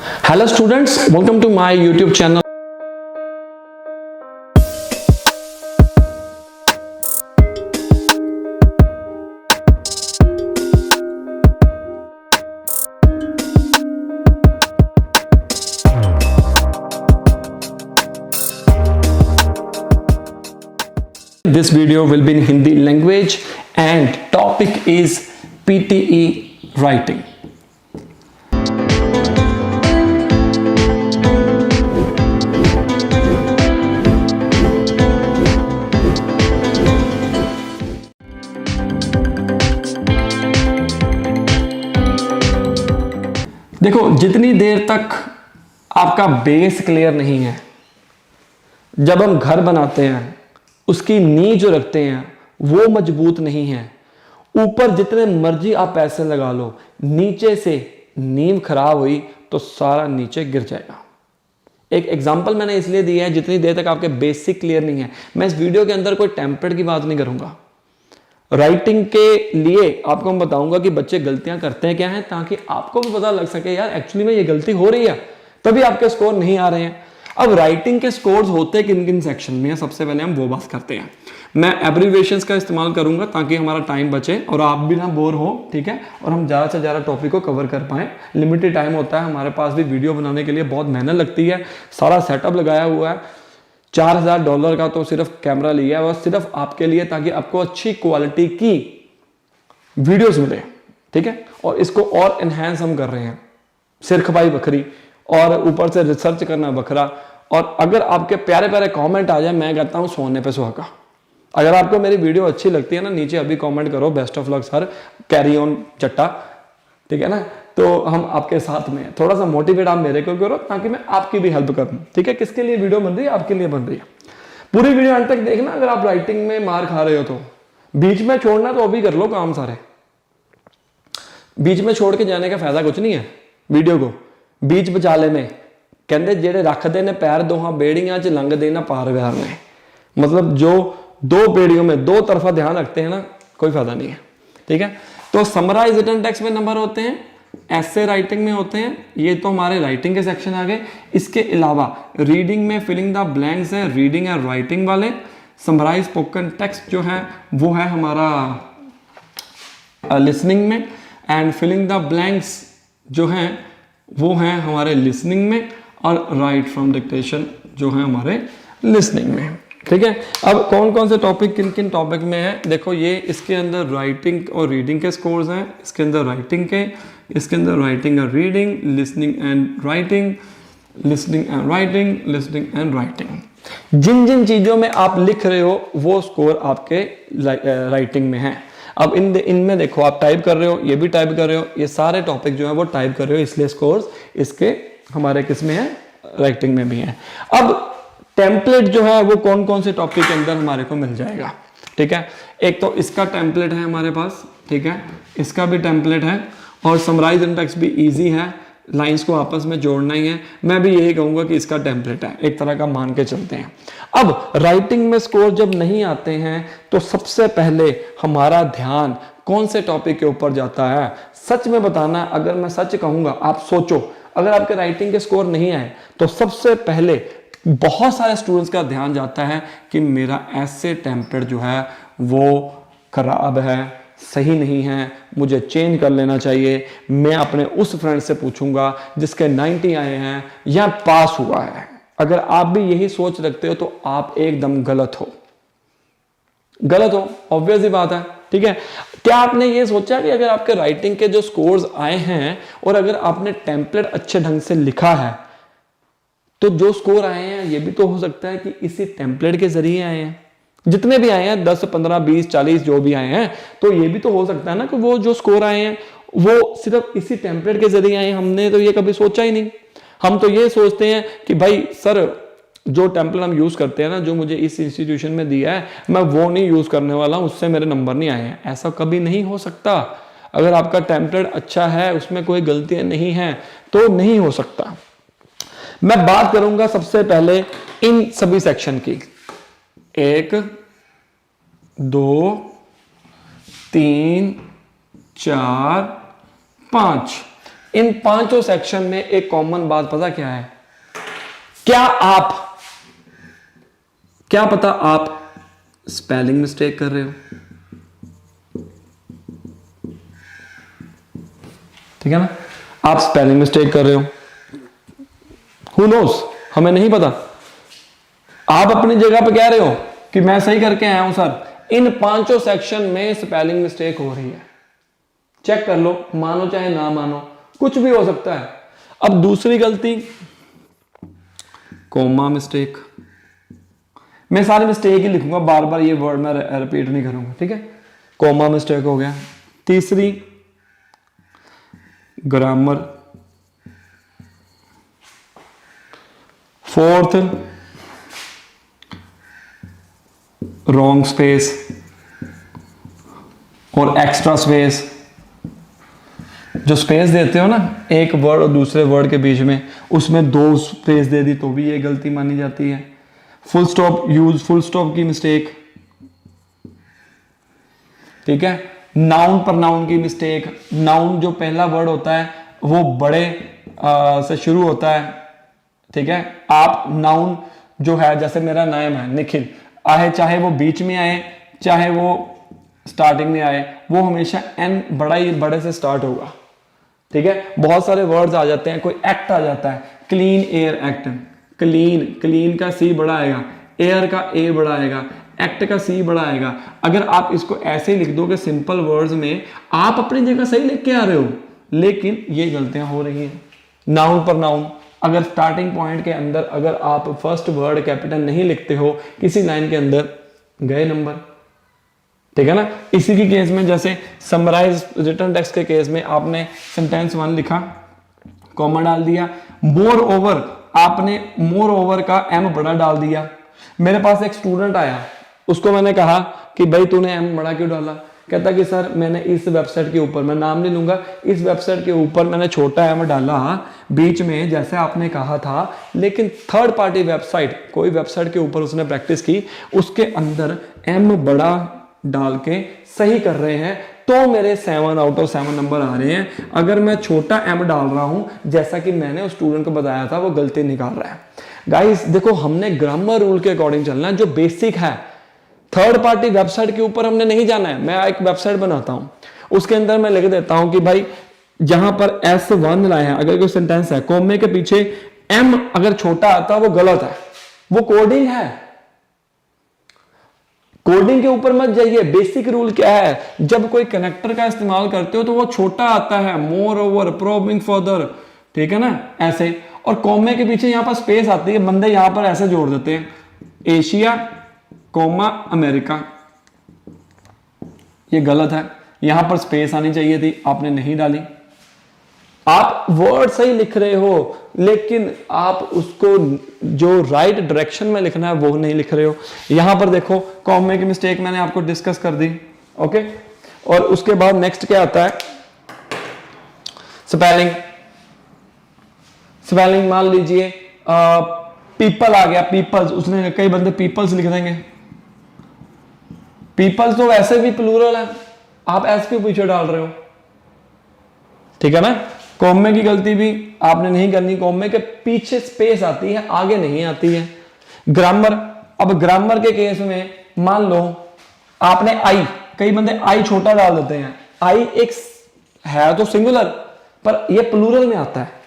Hello students, welcome to my YouTube channel. This video will be in Hindi language and topic is PTE writing. देखो, जितनी देर तक आपका base clear नहीं है, जब हम घर बनाते हैं उसकी नींव जो रखते हैं वो मजबूत नहीं है, ऊपर जितने मर्जी आप पैसे लगा लो, नीचे से नींव खराब हुई तो सारा नीचे गिर जाएगा। एक एग्जांपल मैंने इसलिए दिया है, जितनी देर तक आपके बेसिक क्लियर नहीं है। मैं इस वीडियो के अंदर कोई टेम्पलेट की बात नहीं करूंगा। राइटिंग के लिए आपको मैं बताऊंगा कि बच्चे गलतियां करते हैं क्या हैं, ताकि आपको भी पता लग सके यार एक्चुअली में ये गलती हो रही है, तभी आपके स्कोर नहीं आ रहे हैं। अब राइटिंग के स्कोर्स होते किन किन सेक्शन में है, सबसे पहले हम वो बात करते हैं। मैं एब्रीविएशंस का इस्तेमाल करूंगा ताकि हमारा टाइम बचे और आप भी ना बोर हो, ठीक है, और हम ज़्यादा से ज़्यादा टॉपिक को कवर कर पाएँ। लिमिटेड टाइम होता है हमारे पास, भी वीडियो बनाने के लिए बहुत मेहनत लगती है, सारा सेटअप लगाया हुआ है। $4000 का तो सिर्फ कैमरा लिया है, और सिर्फ आपके लिए, ताकि आपको अच्छी क्वालिटी की वीडियोस मिले, ठीक है। और इसको और एनहांस हम कर रहे हैं, सिर खपाई बखरी और ऊपर से रिसर्च करना बखरा। और अगर आपके प्यारे प्यारे कमेंट आ जाए, मैं कहता हूं सोने पे सुहागा। अगर आपको मेरी वीडियो अच्छी लगती है ना, नीचे अभी कमेंट करो best of luck sir, carry on चट्टा, ठीक है ना। तो हम आपके साथ में हैं, थोड़ा सा मोटिवेट आप मेरे को करो ताकि मैं आपकी भी हेल्प करूं, ठीक है। किसके लिए वीडियो बन रही है? आपके लिए बन रही है। पूरी वीडियो अंत तक देखना। अगर आप राइटिंग में मार खा रहे हो तो बीच में छोड़ना तो अभी कर लो काम सारे। बीच में छोड़ के जाने का फायदा कुछ नहीं है। वीडियो को बीच बचाले में कहते जेड़े रखते ने पैर दोहां बेड़ियां च लंघदे ना पार व्यार ने, मतलब जो दो बेड़ियों में दो तरफा ध्यान रखते हैं ना, कोई फायदा नहीं है, ठीक है। तो समराइज रिटन टेक्स्ट में नंबर होते हैं, ऐसे राइटिंग में होते हैं। ये तो हमारे राइटिंग के सेक्शन आ गए। इसके अलावा रीडिंग में फिलिंग द ब्लैंक्स है, रीडिंग एंड राइटिंग वाले। समराइज स्पोकन टेक्स्ट जो है वो है हमारा लिसनिंग में, एंड फिलिंग द ब्लैंक्स जो है वो है हमारे लिसनिंग में, और राइट फ्रॉम डिक्टेशन जो है हमारे लिसनिंग में, ठीक है। अब कौन कौन से टॉपिक किन किन टॉपिक में है देखो। ये इसके अंदर राइटिंग और रीडिंग के स्कोर्स हैं, इसके अंदर राइटिंग के, इसके अंदर राइटिंग और reading, listening and writing, listening and writing, listening and writing. जिन जिन चीजों में आप लिख रहे हो वो स्कोर आपके राइटिंग में है। अब इनमें देखो, आप टाइप कर रहे हो, ये भी टाइप कर रहे हो, ये सारे टॉपिक जो है वो टाइप कर रहे हो, इसलिए स्कोर्स इसके हमारे किस में है? राइटिंग में भी है। अब टेम्पलेट जो है वो कौन कौन से टॉपिक के अंदर हमारे को मिल जाएगा, ठीक है। एक तो इसका टेम्पलेट है हमारे पास, ठीक है, इसका भी टेम्पलेट है, और समराइज एंड टेक्स्ट भी इजी है, लाइंस को आपस में जोड़ना ही है। मैं भी यही कहूंगा कि इसका टेम्पलेट है, एक तरह का मान के चलते हैं। अब राइटिंग में स्कोर जब नहीं आते हैं तो सबसे पहले हमारा ध्यान कौन से टॉपिक के ऊपर जाता है? सच में बताना, अगर मैं सच कहूंगा, आप सोचो, अगर आपके राइटिंग के स्कोर नहीं आए तो सबसे पहले बहुत सारे स्टूडेंट्स का ध्यान जाता है कि मेरा ऐसे टेम्पलेट जो है वो खराब है, सही नहीं है, मुझे चेंज कर लेना चाहिए। मैं अपने उस फ्रेंड से पूछूंगा जिसके 90 आए हैं या पास हुआ है। अगर आप भी यही सोच रखते हो तो आप एकदम गलत हो, गलत हो, ऑब्वियस ही बात है, ठीक है। क्या आपने ये सोचा कि अगर आपके राइटिंग के जो स्कोर्स आए हैं और अगर आपने टेम्पलेट अच्छे ढंग से लिखा है तो जो स्कोर आए हैं ये भी तो हो सकता है कि इसी टेम्पलेट के जरिए आए हैं। जितने भी आए हैं 10, 15, 20, 40 जो भी आए हैं, तो ये भी तो हो सकता है ना कि वो जो स्कोर आए हैं वो सिर्फ इसी टेम्पलेट के जरिए आए हैं। हमने तो ये कभी सोचा ही नहीं। हम तो ये सोचते हैं कि भाई सर जो टेम्पलेट हम यूज करते हैं ना, जो मुझे इस इंस्टीट्यूशन में दिया है, मैं वो नहीं यूज करने वाला हूं, उससे मेरे नंबर नहीं आए हैं। ऐसा कभी नहीं हो सकता। अगर आपका टेम्पलेट अच्छा है, उसमें कोई गलतियां नहीं है, तो नहीं हो सकता। मैं बात करूंगा सबसे पहले इन सभी सेक्शन की, 1, 2, 3, 4, 5 इन पांचों सेक्शन में एक कॉमन बात पता क्या है? क्या पता आप स्पेलिंग मिस्टेक कर रहे हो? ठीक है ना, आप स्पेलिंग मिस्टेक कर रहे हो, हु नोस, हमें नहीं पता। आप अपनी जगह पे कह रहे हो कि मैं सही करके आया हूं सर, इन पांचों सेक्शन में स्पेलिंग मिस्टेक हो रही है, चेक कर लो, मानो चाहे ना मानो, कुछ भी हो सकता है। अब दूसरी गलती, कॉमा मिस्टेक। मैं सारे मिस्टेक ही लिखूंगा, बार बार ये वर्ड मैं रिपीट नहीं करूंगा, ठीक है। कॉमा मिस्टेक हो गया। तीसरी ग्रामर। फोर्थ रॉन्ग स्पेस और एक्स्ट्रा स्पेस। जो स्पेस देते हो ना एक वर्ड और दूसरे वर्ड के बीच में, उसमें 2 स्पेस दे दी तो भी ये गलती मानी जाती है। Full stop use, full stop की मिस्टेक, ठीक है। नाउन पर नाउन की मिस्टेक, नाउन जो पहला वर्ड होता है वो बड़े से शुरू होता है, ठीक है। आप नाउन जो है, जैसे मेरा नाम है निखिल, चाहे वो बीच में आए चाहे वो स्टार्टिंग में आए, वो हमेशा एन बड़े से स्टार्ट होगा, ठीक है। बहुत सारे वर्ड्स आ जाते हैं, कोई एक्ट आ जाता है, क्लीन एयर एक्ट, क्लीन का सी बड़ा आएगा, एयर का ए बड़ा आएगा, एक्ट का सी बड़ा आएगा। अगर आप इसको ऐसे ही लिख दोगे सिंपल वर्ड्स में, आप अपनी जगह सही लिख के आ रहे हो, लेकिन ये गलतियां हो रही हैं। नाउन पर नाउन, अगर स्टार्टिंग पॉइंट के अंदर अगर आप फर्स्ट वर्ड कैपिटल नहीं लिखते हो किसी लाइन के अंदर, गए नंबर, ठीक है ना। इसी की केस में जैसे समराइज रिटर्न टेक्स्ट के केस में आपने सेंटेंस 1 लिखा, कॉमा डाल दिया, मोर ओवर आपने मोर ओवर का एम बड़ा डाल दिया। मेरे पास एक स्टूडेंट आया, उसको मैंने कहा कि भाई तूने एम बड़ा क्यों डाला? कहता कि सर मैंने इस वेबसाइट के ऊपर, मैं नाम नहीं लूंगा, इस वेबसाइट के ऊपर मैंने छोटा एम डाला बीच में जैसे आपने कहा था, लेकिन थर्ड पार्टी वेबसाइट, कोई वेबसाइट के ऊपर उसने प्रैक्टिस की, उसके अंदर एम बड़ा डाल के सही कर रहे हैं, तो मेरे 7 आउट ऑफ 7 नंबर आ रहे हैं। अगर मैं छोटा एम डाल रहा हूं जैसा कि मैंने उस स्टूडेंट को बताया था, वो गलती निकाल रहा है। गाइस देखो, हमने ग्रामर रूल के अकॉर्डिंग चलना है, जो बेसिक है। थर्ड पार्टी वेबसाइट के ऊपर हमने नहीं जाना है। मैं एक वेबसाइट बनाता हूं, उसके अंदर मैं लिख देता हूं कि भाई जहां पर S1 लाए हैं, अगर कोई सेंटेंस है, कोमे के पीछे एम अगर छोटा आता वो गलत है, वो कोडिंग है। कोडिंग के ऊपर मत जाइए। बेसिक रूल क्या है, जब कोई कनेक्टर का इस्तेमाल करते हो तो वो छोटा आता है, मोर ओवर, प्रोबिंग फर्दर, ठीक है ना, ऐसे। और कॉमे के पीछे यहां पर स्पेस आती है, बंदे यहां पर ऐसे जोड़ देते हैं, एशिया कॉमा अमेरिका, ये गलत है। यहां पर स्पेस आनी चाहिए थी, आपने नहीं डाली। आप वर्ड सही लिख रहे हो, लेकिन आप उसको जो राइट डायरेक्शन में लिखना है वो नहीं लिख रहे हो। यहां पर देखो, कॉमे की मिस्टेक मैंने आपको डिस्कस कर दी, ओके। और उसके बाद नेक्स्ट क्या आता है, स्पेलिंग। स्पेलिंग मान लीजिए पीपल आ गया, पीपल्स, उसने कई बंदे पीपल्स लिख देंगे। पीपल्स तो वैसे भी प्लूरल है, आप एस क्यों पीछे डाल रहे हो, ठीक है ना। कॉमे की गलती भी आपने नहीं करनी, कॉमे के पीछे स्पेस आती है, आगे नहीं आती है। ग्रामर, अब ग्रामर के केस में मान लो आपने आई, कई बंदे आई छोटा डाल देते हैं, आई एक है तो सिंगुलर, पर यह प्लूरल में आता है।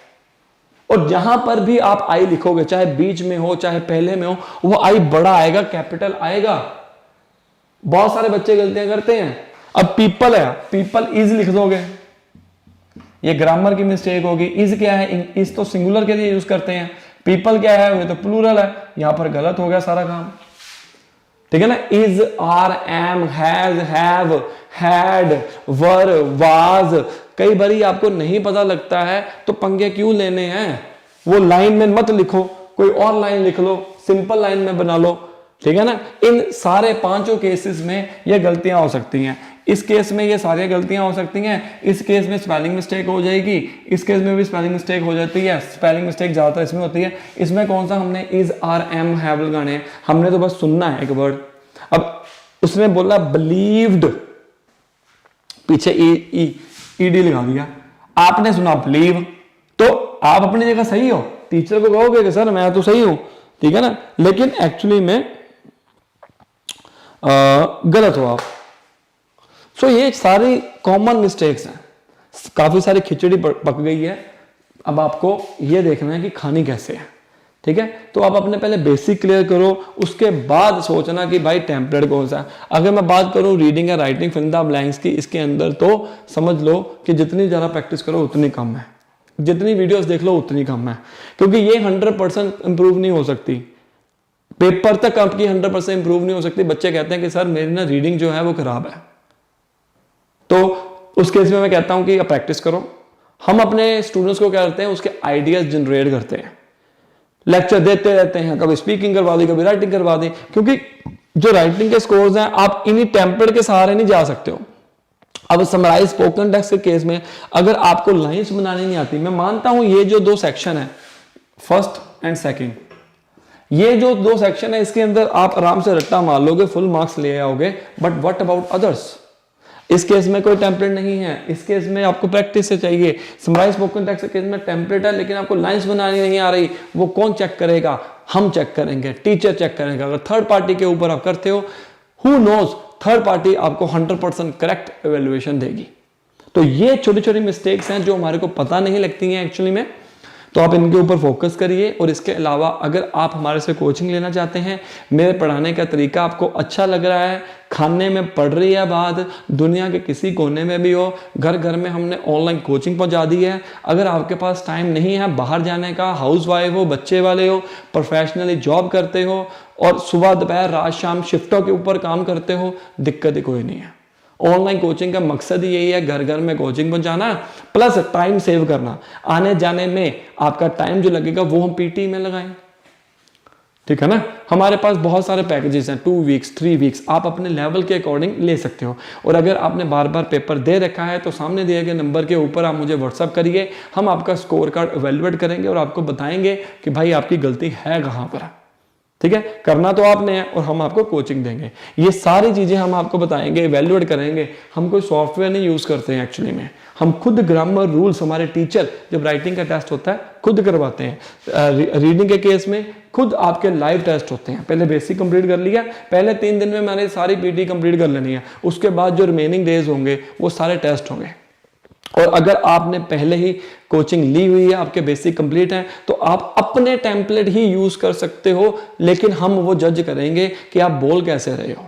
और जहां पर भी आप आई लिखोगे, चाहे बीच में हो चाहे पहले में हो, वो आई बड़ा आएगा, कैपिटल आएगा। बहुत सारे बच्चे गलतियां करते हैं। अब पीपल है, पीपल इज लिख दोगे, ये ग्रामर की मिस्टेक होगी। इज क्या है, इज तो सिंगुलर के लिए यूज करते हैं, पीपल क्या है, वो तो प्लूरल है, यहां पर गलत हो गया सारा काम, ठीक है ना। Is, are, am, has, have, had, were, was. कई बारी आपको नहीं पता लगता है तो पंगे क्यों लेने हैं, वो लाइन में मत लिखो, कोई और लाइन लिख लो, सिंपल लाइन में बना लो, ठीक है ना। इन सारे पांचों केसेस में ये गलतियां हो सकती हैं। इस केस में ये सारी गलतियां हो सकती हैं, इस केस में स्पेलिंग मिस्टेक हो जाएगी, इस केस में भी स्पेलिंग मिस्टेक हो जाती है। स्पेलिंग मिस्टेक ज्यादातर इसमें होती है। इसमें कौन सा हमने इज, आर, एम, हैव लगाने हैं, हमने तो बस सुनना है एक वर्ड। अब उसने बोला बिलीव्ड, पीछे ईडी लगा दिया। आपने सुना बिलीव, तो आप अपनी जगह सही हो, टीचर को कहोगे कि सर मैं तो सही हूं, ठीक है ना, लेकिन एक्चुअली में गलत हो आप। सो ये सारी कॉमन मिस्टेक्स हैं, काफी सारी खिचड़ी पक गई है, अब आपको ये देखना है कि खानी कैसे है, ठीक है। तो आप अपने पहले बेसिक क्लियर करो, उसके बाद सोचना कि भाई टेम्पलेट कौन सा है। अगर मैं बात करूं रीडिंग या writing fill in the blanks की, इसके अंदर तो समझ लो कि जितनी ज़्यादा प्रैक्टिस करो उतनी कम है, जितनी वीडियोस देख लो उतनी कम है, क्योंकि ये 100% इंप्रूव नहीं हो सकती, पेपर तक आपकी 100% इंप्रूव नहीं हो सकती। बच्चे कहते हैं कि सर मेरी ना रीडिंग जो है वो खराब है, तो उस केस में मैं कहता हूं कि आप प्रैक्टिस करो। हम अपने स्टूडेंट्स को क्या करते हैं, उसके आइडियाज जनरेट करते हैं, लेक्चर देते रहते हैं, कभी स्पीकिंग करवा दी, कभी राइटिंग करवा दी, क्योंकि जो राइटिंग के स्कोर्स हैं आप इन्हीं टेम्पलेट के सहारे नहीं जा सकते हो। अब समराइज स्पोकन टेक्स्ट के केस में अगर आपको लाइंस बनानी नहीं आती, मैं मानता हूं ये जो 2 सेक्शन है, फर्स्ट एंड सेकंड, ये जो 2 सेक्शन है इसके अंदर आप आराम से रट्टा मार लोगे, फुल मार्क्स ले आओगे, बट व्हाट अबाउट अदर्स? इस केस में कोई टेम्पलेट नहीं है, इस केस में आपको प्रैक्टिस से चाहिए। समराइज स्पोकन टेक्स्ट के केस में टेम्पलेट है लेकिन आपको लाइंस बनानी नहीं आ रही, वो कौन चेक करेगा? हम चेक करेंगे, टीचर चेक करेगा। अगर थर्ड पार्टी के ऊपर आप करते हो, हु नोज, थर्ड पार्टी आपको 100% करेक्ट एवेल्युएशन देगी। तो ये छोटी छोटी मिस्टेक्स हैं जो हमारे को पता नहीं लगती हैं एक्चुअली में, तो आप इनके ऊपर फोकस करिए। और इसके अलावा अगर आप हमारे से कोचिंग लेना चाहते हैं, मेरे पढ़ाने का तरीका आपको अच्छा लग रहा है, खाने में पड़ रही है बात, दुनिया के किसी कोने में भी हो, घर घर में हमने ऑनलाइन कोचिंग पहुंचा दी है। अगर आपके पास टाइम नहीं है बाहर जाने का, हाउस वाइफ हो, बच्चे वाले हो, प्रोफेशनली जॉब करते हो और सुबह दोपहर रात शाम शिफ्टों के ऊपर काम करते हो, दिक्कत ही कोई नहीं है। ऑनलाइन कोचिंग का मकसद ही यही है, घर घर में कोचिंग पहुंचाना प्लस टाइम सेव करना। आने जाने में आपका टाइम जो लगेगा वो हम पीटी में लगाएं, ठीक है ना। हमारे पास बहुत सारे पैकेजेस हैं, 2 वीक्स 3 वीक्स, आप अपने लेवल के अकॉर्डिंग ले सकते हो। और अगर आपने बार बार पेपर दे रखा है तो सामने दिए गए नंबर के ऊपर आप मुझे व्हाट्सअप करिए, हम आपका स्कोर कार्ड इवैल्यूएट करेंगे और आपको बताएंगे कि भाई आपकी गलती है कहाँ पर, ठीक है। करना तो आपने है और हम आपको कोचिंग देंगे, ये सारी चीजें हम आपको बताएंगे, इवैल्यूएट करेंगे। हम कोई सॉफ्टवेयर नहीं यूज करते हैं एक्चुअली में, हम खुद ग्रामर रूल्स, हमारे टीचर जब राइटिंग का टेस्ट होता है खुद करवाते हैं। रीडिंग के केस में खुद आपके लाइव टेस्ट होते हैं। पहले बेसिक कंप्लीट कर लिया, पहले 3 दिन में मैंने सारी पीटी कंप्लीट कर लेनी है, उसके बाद जो रिमेनिंग डेज होंगे वो सारे टेस्ट होंगे। और अगर आपने पहले ही कोचिंग ली हुई है, आपके बेसिक कंप्लीट हैं, तो आप अपने टेम्पलेट ही यूज कर सकते हो, लेकिन हम वो जज करेंगे कि आप बोल कैसे रहे हो,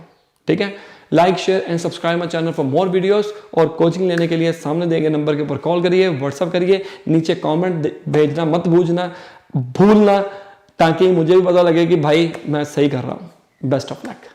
ठीक है। Like share and subscribe my channel for more videos. और कोचिंग लेने के लिए सामने दिए गए नंबर के ऊपर कॉल करिए, व्हाट्सअप करिए, नीचे कमेंट भेजना मत भूलना, ताकि मुझे भी पता लगे कि भाई मैं सही कर रहा हूँ। Best of luck.